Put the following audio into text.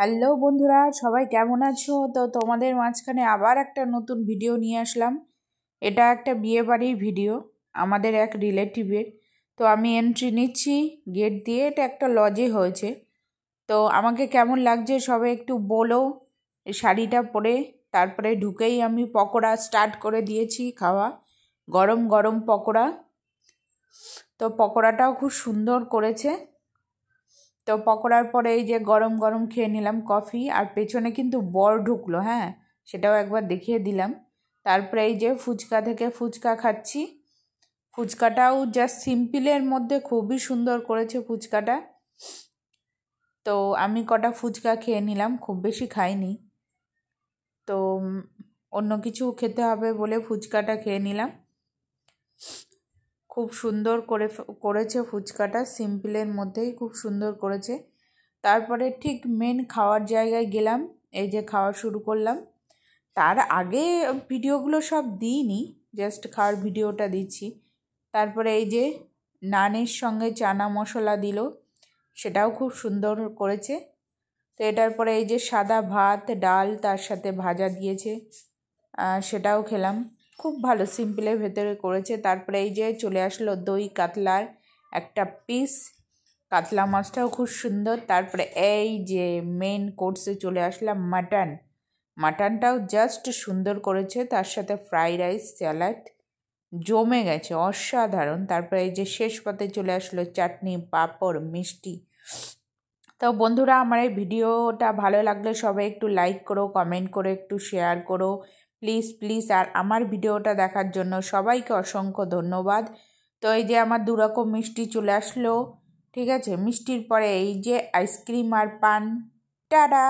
Hello বন্ধুরা, সবাই কেমন আছো? তো তোমাদের মাঝখানে আবার একটা নতুন ভিডিও নিয়ে আসলাম। এটা একটা বিয়ে বাড়ির ভিডিও আমাদের এক রিলেটিভের। তো আমি এন্ট্রি নিচ্ছি গেট দিয়ে। এটা একটা লজে হয়েছে। তো আমাকে কেমন লাগছে সবাই একটু বলো। এই শাড়িটা পরে তারপরে ঢুকেই আমি পকোড়া স্টার্ট করে দিয়েছি খাওয়া। গরম গরম পকোড়া। তো পকোড়াটাও খুব সুন্দর করেছে। তো পকোড়ার পরে এই যে গরম গরম খেয়ে নিলাম কফি, আর পেছনে কিন্তু বর ঢুকলো, হ্যাঁ, সেটাও একবার দেখিয়ে দিলাম। তারপরে এই যে ফুচকা থেকে ফুচকা খাচ্ছি। ফুচকাটাও জাস্ট সিম্পলের মধ্যে খুবই সুন্দর করেছে ফুচকাটা। তো আমি কটা ফুচকা খেয়ে নিলাম, খুব বেশি খাইনি। তো অন্য কিছু খেতে হবে বলে ফুচকাটা খেয়ে নিলাম। খুব সুন্দর করেছে ফুচকাটা, সিম্পলের মধ্যেই খুব সুন্দর করেছে। তারপরে ঠিক মেন খাওয়ার জায়গায় গেলাম, এই যে খাওয়া শুরু করলাম। তার আগে ভিডিওগুলো সব দিইনি, জাস্ট খাওয়ার ভিডিওটা দিচ্ছি। তারপরে এই যে নানের সঙ্গে চানা মশলা দিল, সেটাও খুব সুন্দর করেছে। তো এটার পরে এই যে সাদা ভাত ডাল তার সাথে ভাজা দিয়েছে, সেটাও খেলাম। খুব ভালো সিম্পলের ভেতরে করেছে। তারপরে এই যে চলে আসলো দই কাতলার একটা পিস, কাতলা মাছটাও খুব সুন্দর। তারপরে এই যে মেন কোর্সে চলে আসলাম মাটনটাও জাস্ট সুন্দর করেছে, তার সাথে ফ্রাইড রাইস স্যালাড জমে গেছে, অসাধারণ। তারপরে এই যে শেষ পাতে চলে আসলো চাটনি পাঁপড় মিষ্টি। তো বন্ধুরা, আমার এই ভিডিওটা ভালো লাগলে সবাই একটু লাইক করো, কমেন্ট করো, একটু শেয়ার করো প্লিজ প্লিজ। আর আমার ভিডিওটা দেখার জন্য সবাইকে অসংখ্য ধন্যবাদ। তো এই যে আমার দুরকম মিষ্টি চলে আসলো, ঠিক আছে। মিষ্টির পরে এই যে আইসক্রিম আর পান। টাটা।